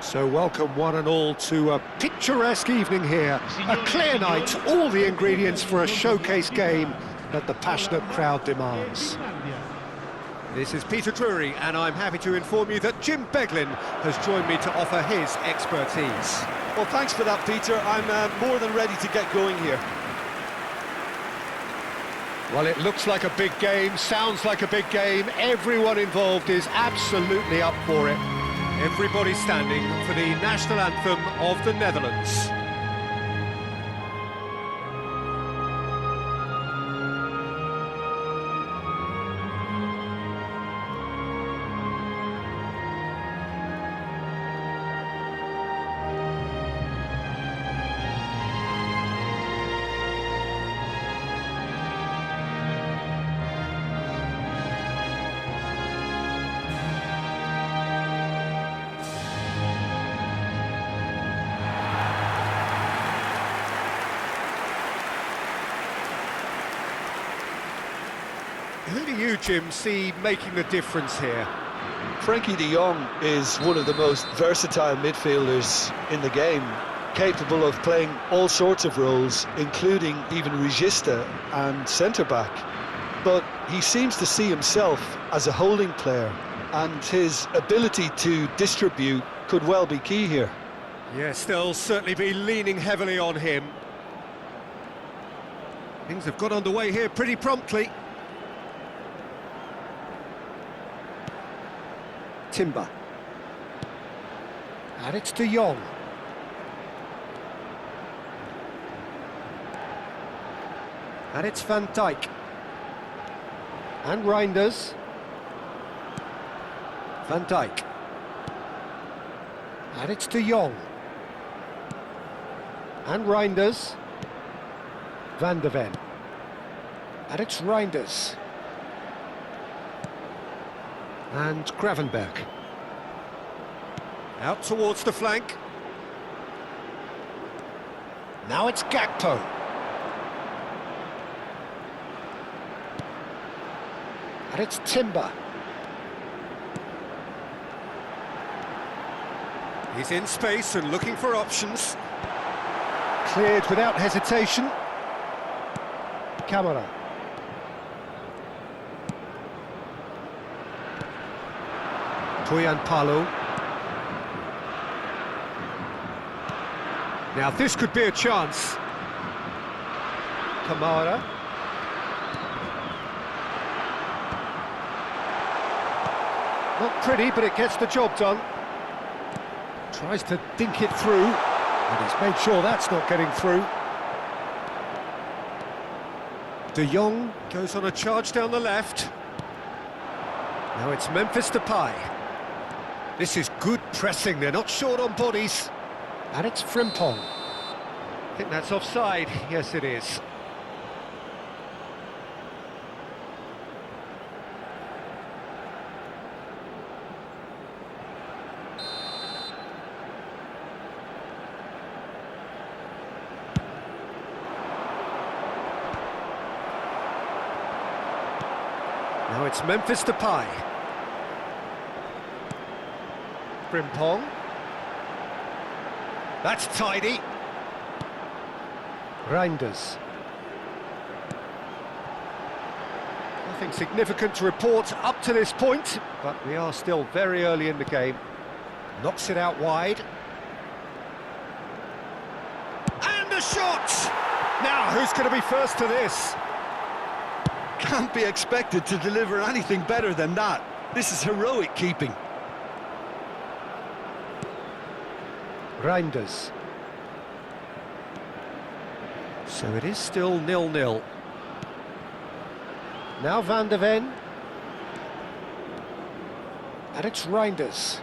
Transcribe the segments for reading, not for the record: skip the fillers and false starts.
So welcome one and all to a picturesque evening here. A clear night, all the ingredients for a showcase game that the passionate crowd demands. This is Peter Drury, and I'm happy to inform you that Jim Beglin has joined me to offer his expertise. Well, thanks for that, Peter. I'm more than ready to get going here. Well, it looks like a big game, sounds like a big game. Everyone involved is absolutely up for it. Everybody standing for the national anthem of the Netherlands. Who do you, Jim, see making the difference here? Frankie de Jong is one of the most versatile midfielders in the game, capable of playing all sorts of roles, including even regista and centre-back. But he seems to see himself as a holding player, and his ability to distribute could well be key here. Yes, they'll certainly be leaning heavily on him. Things have got underway here pretty promptly. Timber. And it's de Jong. And it's Van Dijk. And Reinders. Van Dijk. And it's de Jong. And Reinders. Van de Ven. And it's Reinders. And Gravenberg. Out towards the flank. Now it's Gakpo. And it's Timber. He's in space and looking for options. Cleared without hesitation. Camara. Palo. Now this could be a chance. Kamara. Not pretty, but it gets the job done. Tries to dink it through, and he's made sure that's not getting through. De Jong goes on a charge down the left. Now it's Memphis Depay. This is good pressing, they're not short on bodies. And it's Frimpong. I think that's offside. Yes, it is. Now it's Memphis Depay. Frimpong. That's tidy. Reinders. Nothing significant to report up to this point, but we are still very early in the game. Knocks it out wide. And a shot! Now, who's going to be first to this? Can't be expected to deliver anything better than that. This is heroic keeping. Reinders. So it is still 0-0. Now Van de Ven. And it's Reinders.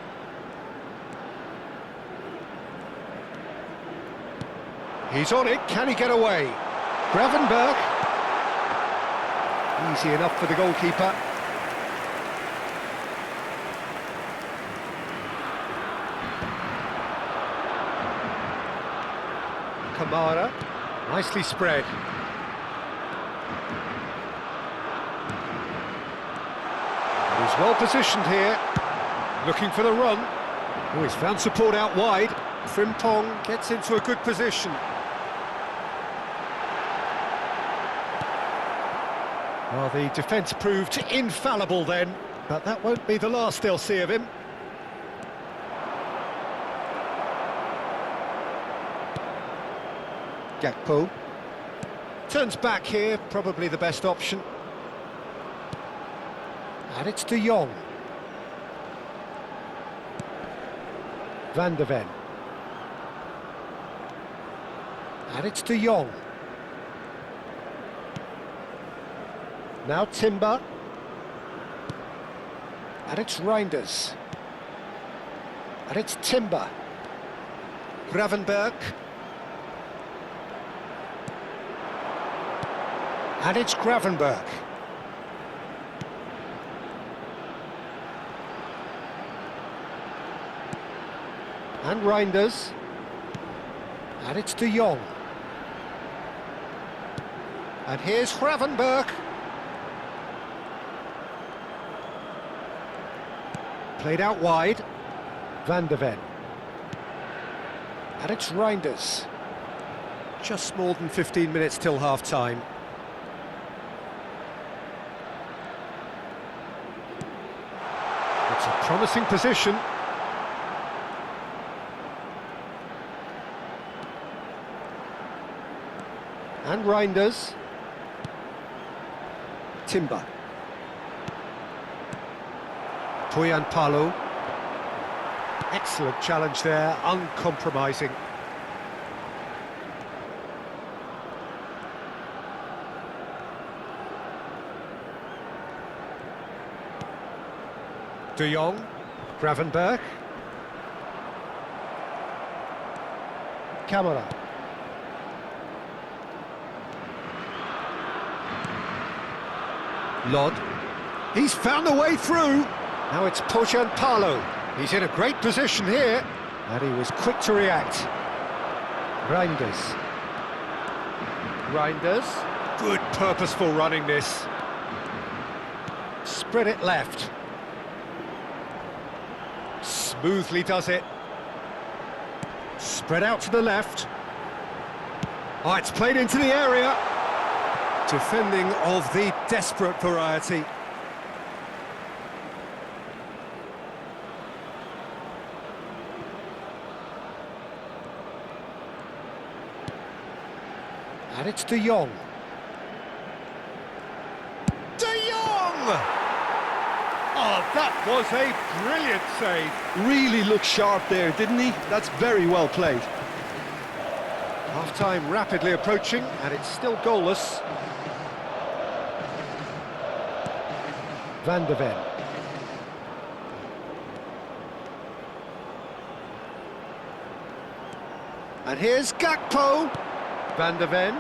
He's on it, can he get away? Gravenberg. Easy enough for the goalkeeper. Kamara, nicely spread. He's well positioned here, looking for the run. Oh, he's found support out wide. Frimpong gets into a good position. Well, the defence proved infallible then, but that won't be the last they'll see of him. Gakpo turns back here, probably the best option. And it's De Jong. Van de Ven. And it's De Jong. Now Timber. And it's Reinders. And it's Timber. Gravenberg. And it's Gravenberg. And Reinders. And it's De Jong. And here's Gravenberg. Played out wide. Van de Ven. And it's Reinders. Just more than 15 minutes till half-time. It's a promising position. And Reinders. Timber. Palo. Excellent challenge there, uncompromising. De Jong, Gravenberg. Camara. Lod. He's found a way through. Now it's Palo. He's in a great position here. And he was quick to react. Reinders. Good purposeful running this. Spread it left. Smoothly does it. Spread out to the left. Oh, it's played into the area. Defending of the desperate variety. And it's De Jong. De Jong! Oh, that was a brilliant save. Really looked sharp there, didn't he? That's very well played. Half-time rapidly approaching, and it's still goalless. Van de Ven. And here's Gakpo. Van de Ven.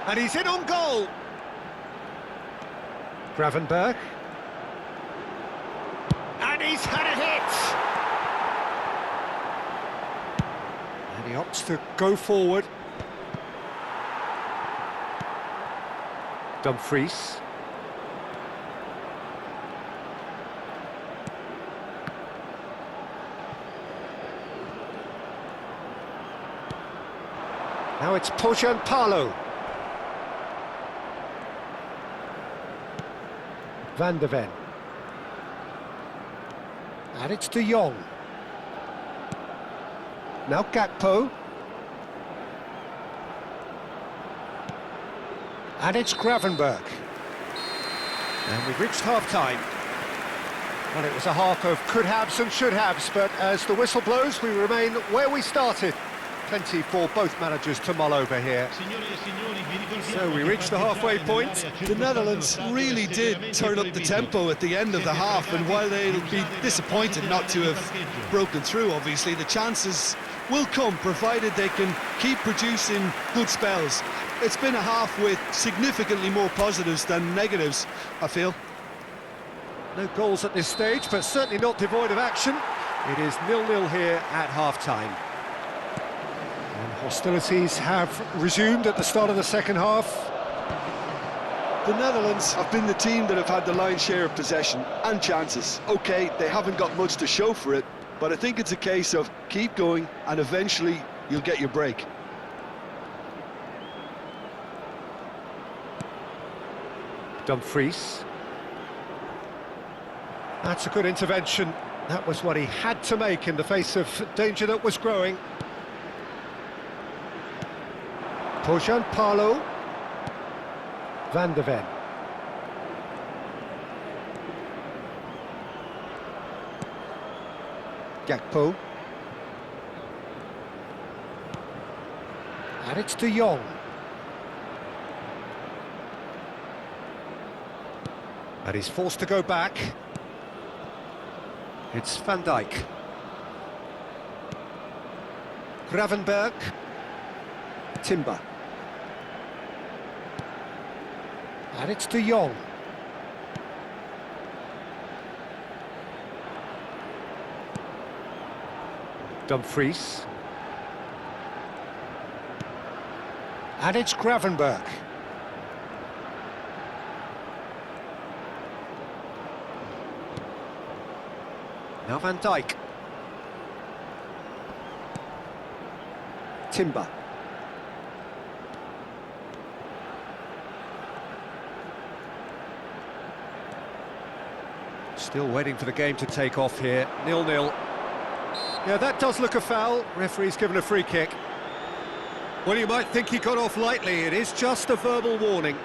And he's in on goal. Gravenberg. And he's had a hit. And he opts to go forward. Dumfries. Now it's Palo. Van de Ven. And it's De Jong. Now Gakpo. And it's Gravenberg. And we've reached half-time. Well, it was a half of could-haves and should-haves, but as the whistle blows, we remain where we started. Plenty for both managers to mull over here. So we reached the halfway point. The Netherlands really did turn up the tempo at the end of the half, and while they'll be disappointed not to have broken through, obviously, the chances will come, provided they can keep producing good spells. It's been a half with significantly more positives than negatives, I feel. No goals at this stage, but certainly not devoid of action. It is 0-0 here at half-time. And hostilities have resumed at the start of the second half. The Netherlands have been the team that have had the lion's share of possession and chances. OK, they haven't got much to show for it, but I think it's a case of keep going and eventually you'll get your break. Dumfries. That's a good intervention. That was what he had to make in the face of danger that was growing. Pojan Palo. Van de Ven. Gakpo. And it's De Jong. And he's forced to go back. It's Van Dijk. Gravenberg. Timber. And it's De Jong. Dumfries. And it's Gravenberg. Now Van Dijk. Timber. Still waiting for the game to take off here. 0-0. Yeah, that does look a foul. Referee's given a free kick. Well, you might think he got off lightly. It is just a verbal warning.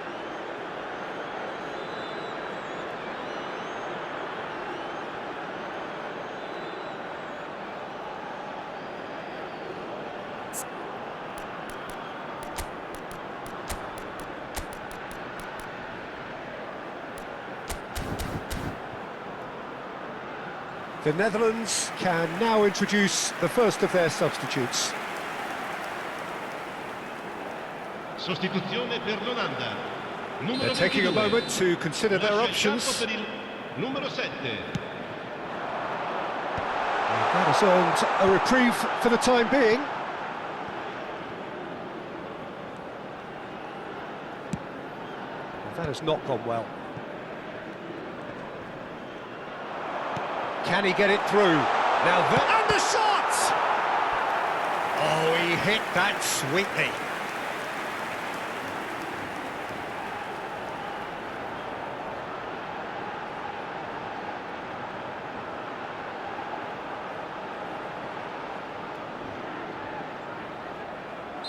The Netherlands can now introduce the first of their substitutes. Sostituzione per l'Olanda. They're taking a moment to consider their options. Numero 7. That has earned a reprieve for the time being. That has not gone well. Can he get it through? Now and the shot! Oh, he hit that sweetly.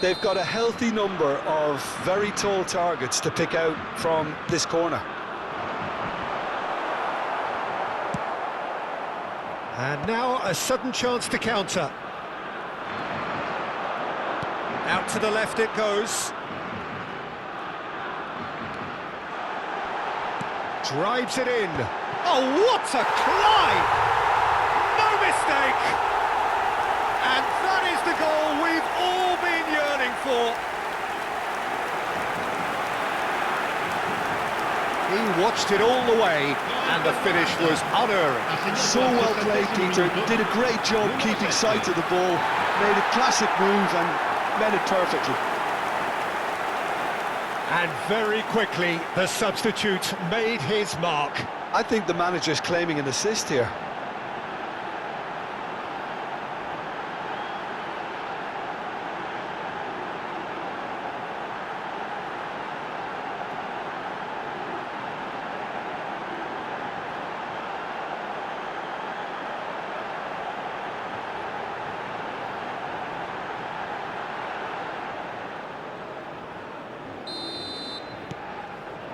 They've got a healthy number of very tall targets to pick out from this corner. And now a sudden chance to counter. Out to the left it goes. Drives it in. Oh, what a climb! No mistake! And that is the goal we've all been yearning for. He watched it all the way, and the finish was unerring. So well played, Peter. Did a great job keeping sight of the ball. Made a classic move and met it perfectly. And very quickly, the substitute made his mark. I think the manager's claiming an assist here.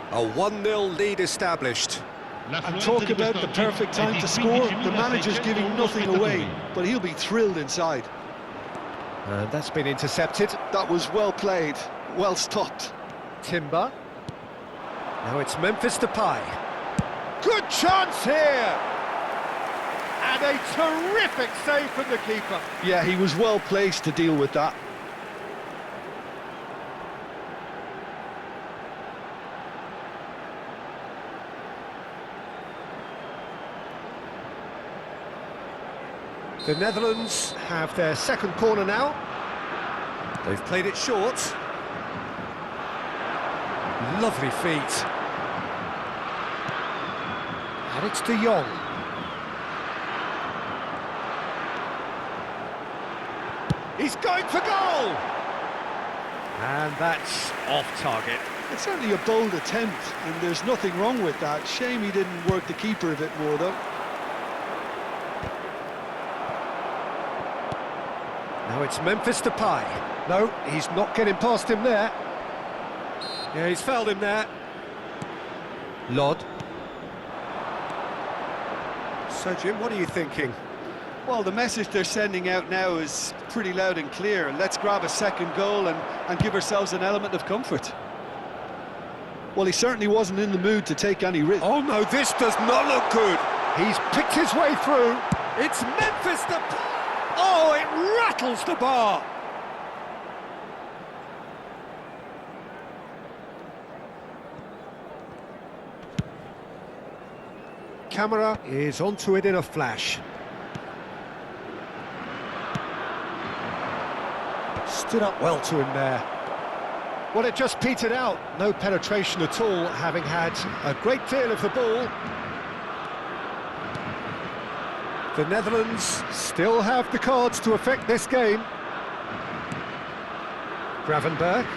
A 1-0 lead established. And talk about the perfect time to score. The manager's giving nothing away, but he'll be thrilled inside. And that's been intercepted. That was well played, well stopped. Timber. Now it's Memphis Depay. Good chance here! And a terrific save from the keeper. Yeah, he was well placed to deal with that. The Netherlands have their second corner now. They've played it short. Lovely feet. And it's De Jong. He's going for goal! And that's off target. It's certainly a bold attempt, and there's nothing wrong with that. Shame he didn't work the keeper a bit more, though. Now it's Memphis Depay. No, he's not getting past him there. Yeah, he's fouled him there. Lod. So, Jim, what are you thinking? Well, the message they're sending out now is pretty loud and clear. Let's grab a second goal and give ourselves an element of comfort. Well, he certainly wasn't in the mood to take any risk. Oh no, this does not look good. He's picked his way through. It's Memphis Depay. Oh, it rattles the bar. Camera is onto it in a flash. Stood up well to him there. Well, it just petered out. No penetration at all, having had a great deal of the ball. The Netherlands still have the cards to affect this game. Gravenberg.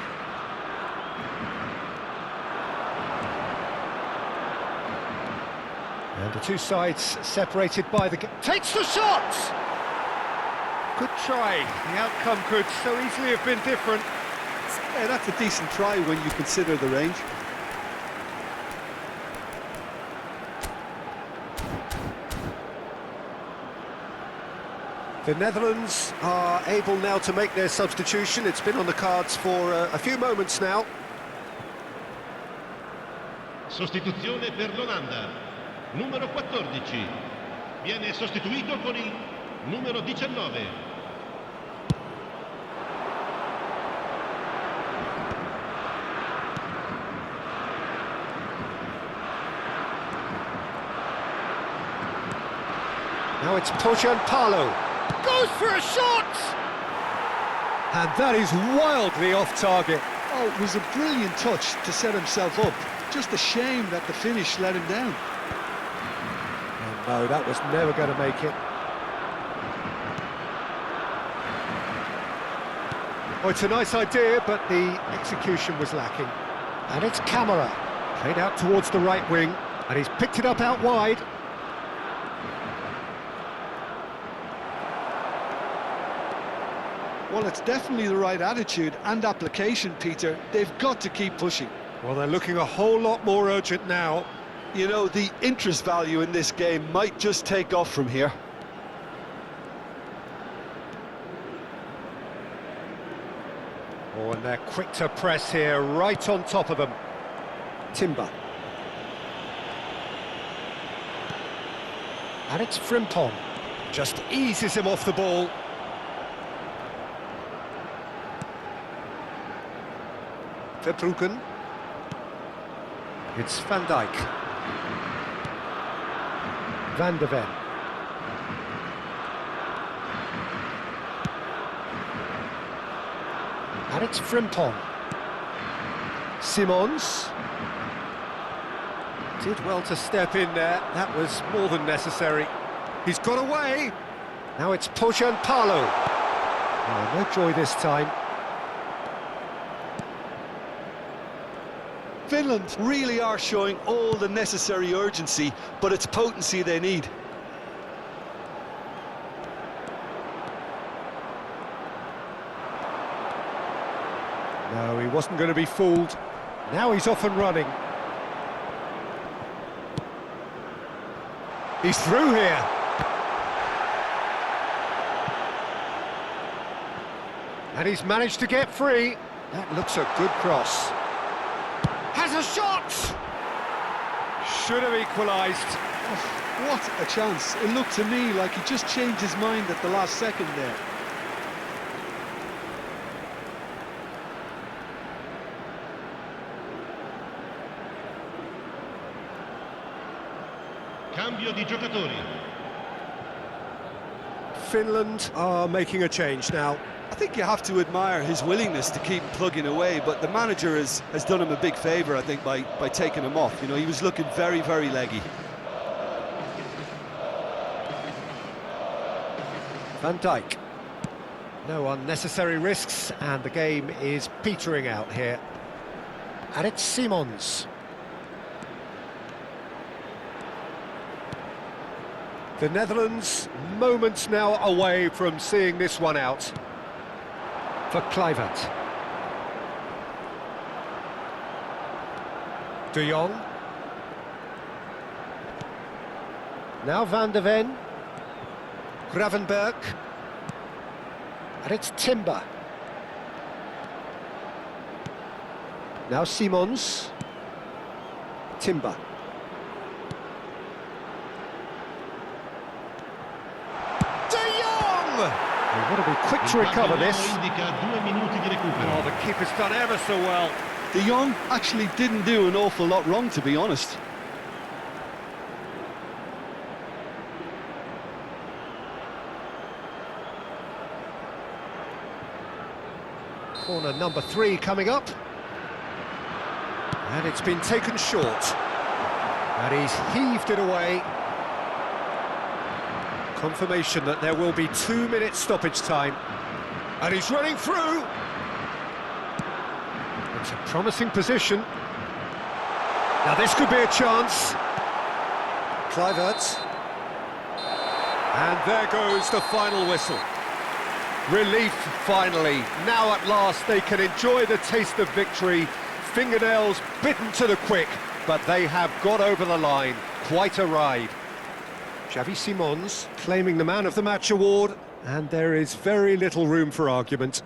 And the two sides separated by the... Takes the shot! Good try. The outcome could so easily have been different. Yeah, that's a decent try when you consider the range. The Netherlands are able now to make their substitution. It's been on the cards for a few moments now. Sostituzione per l'Olanda. Numero 14. Viene sostituito con il numero 19. Now it's Palo. Goes for a shot! And that is wildly off target. Oh, it was a brilliant touch to set himself up. Just a shame that the finish let him down. Oh no, that was never going to make it. Oh, it's a nice idea, but the execution was lacking. And it's Camera. Played out towards the right wing, and he's picked it up out wide. Well, it's definitely the right attitude and application, Peter. They've got to keep pushing. Well, they're looking a whole lot more urgent now. You know, the interest value in this game might just take off from here. Oh, and they're quick to press here, right on top of them. Timber. And it's Frimpong. Just eases him off the ball. Verbruggen. It's Van Dijk. Van de Ven. And it's Frimpong. Simons. Did well to step in there. That was more than necessary. He's got away. Now it's Palo. Oh, no joy this time. Finland really are showing all the necessary urgency, but it's potency they need. No, he wasn't going to be fooled. Now he's off and running. He's through here. And he's managed to get free. That looks a good cross. Has a shot! Should have equalised. Oh, what a chance. It looked to me like he just changed his mind at the last second there. Cambio di giocatori. Finland are making a change now. I think you have to admire his willingness to keep plugging away, but the manager has done him a big favour, I think, by taking him off. You know, he was looking very, very leggy. Van Dijk. No unnecessary risks, and the game is petering out here. And it's Simons. The Netherlands, moments now away from seeing this one out. For Kluivert. De Jong. Now Van de Ven. Gravenberg. And it's Timber. Now Simons. Timber. They want to be quick to recover this. Oh, the keeper's done ever so well. De Jong actually didn't do an awful lot wrong, to be honest. Corner number 3 coming up. And it's been taken short. And he's heaved it away. Confirmation that there will be 2 minutes stoppage time. And he's running through. It's a promising position. Now this could be a chance. Kluivert. And there goes the final whistle. Relief finally. Now at last they can enjoy the taste of victory. Fingernails bitten to the quick, but they have got over the line. Quite a ride. Xavi Simons claiming the Man of the Match award, and there is very little room for argument.